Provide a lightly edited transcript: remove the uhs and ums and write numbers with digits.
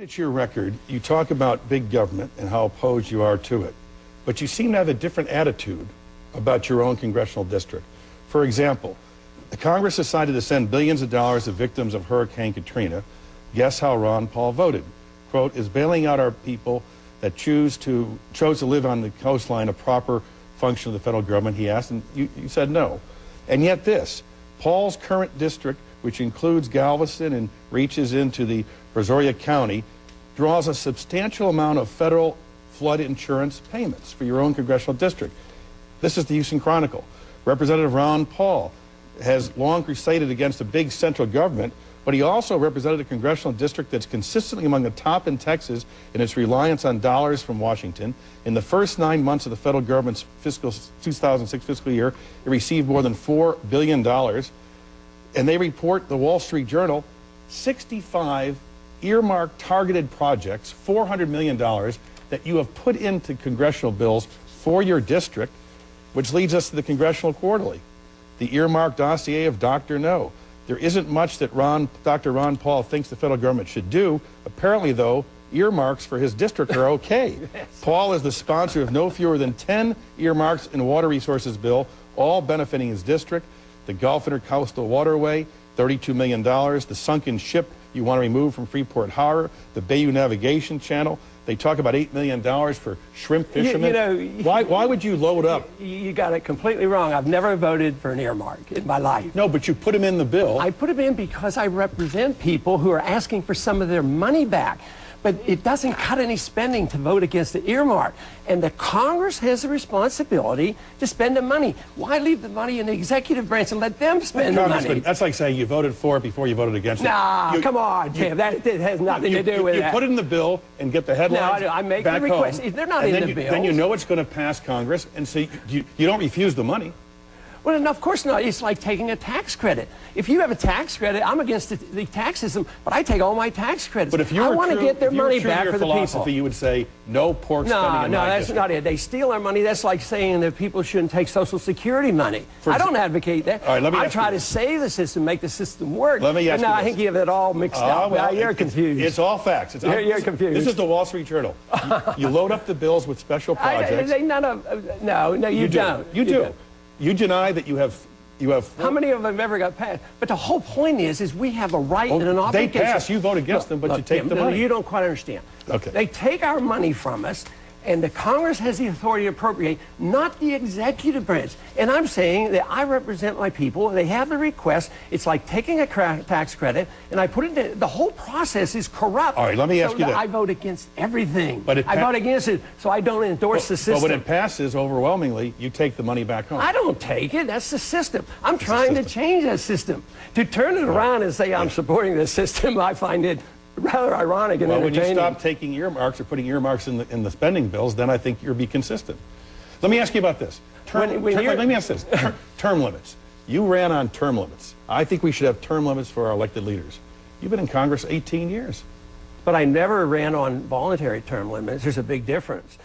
At your record, you talk about big government and how opposed you are to it, but you seem to have a different attitude about your own congressional district. For example, the Congress decided to send billions of dollars to victims of Hurricane Katrina. Guess how Ron Paul voted? Quote, is bailing out our people that chose to live on the coastline a proper function of the federal government, he asked, and you said no. And yet this, Paul's current district, which includes Galveston and reaches into the Brazoria County, draws a substantial amount of federal flood insurance payments for your own congressional district. This is the Houston Chronicle. Representative Ron Paul has long crusaded against a big central government, but he also represented a congressional district that's consistently among the top in Texas in its reliance on dollars from Washington. In the first 9 months of the federal government's fiscal 2006 fiscal year, it received more than $4 billion. And they report, the Wall Street Journal, 65 earmarked targeted projects, $400 million, that you have put into congressional bills for your district, which leads us to the Congressional Quarterly, the earmarked dossier of Dr. No. There isn't much that Dr. Ron Paul thinks the federal government should do. Apparently, though, earmarks for his district are okay. Yes. Paul is the sponsor of no fewer than 10 earmarks in the Water Resources Bill, all benefiting his district. The Gulf Intercoastal Waterway, $32 million. The sunken ship you want to remove from Freeport Harbor, the Bayou Navigation Channel. They talk about $8 million for shrimp fishermen. Why would you load up? You got it completely wrong. I've never voted for an earmark in my life. No, but you put them in the bill. I put them in because I represent people who are asking for some of their money back. But it doesn't cut any spending to vote against the earmark. And the Congress has a responsibility to spend the money. Why leave the money in the executive branch and let them spend the money? That's like saying you voted for it before you voted against it. Nah, come on, Tim. That has nothing to do with that. You put it in the bill and get the headlines. No, I make the request. They're not in the bill. Then you know it's going to pass Congress, and so you don't refuse the money. Well, no, of course not. It's like taking a tax credit. If you have a tax credit, I'm against the tax system, but I take all my tax credits. But if you I want to get their money back for the people. You would say no pork spending in my that's district. not it. They steal our money. That's like saying that people shouldn't take Social Security money. I don't advocate that. All right, let me I try to save the system, make the system work. Let me ask you this. I think you have it all mixed up. Well, you're confused. It's all facts. You're confused. This is the Wall Street Journal. You load up the bills with special projects. No, you don't. You do. You deny that you have. How many of them ever got passed? But the whole point is we have a right and an obligation. They pass, you vote against them, but you take the money. You don't quite understand. Okay. They take our money from us, and the Congress has the authority to appropriate, not the executive branch. And I'm saying that I represent my people. They have the request. It's like taking a tax credit, and I put it in. The whole process is corrupt. All right, let me ask you that. I vote against everything. But I vote against it, so I don't endorse the system. But when it passes overwhelmingly, you take the money back home. I don't take it. That's the system. I'm trying to change that system. To turn it around and say I'm supporting this system, I find it rather ironic and entertaining. When you stop taking earmarks or putting earmarks in the spending bills, then I think you'll be consistent. Let me ask you about this. Let me ask this. Term limits. You ran on term limits. I think we should have term limits for our elected leaders. You've been in Congress 18 years. But I never ran on voluntary term limits. There's a big difference.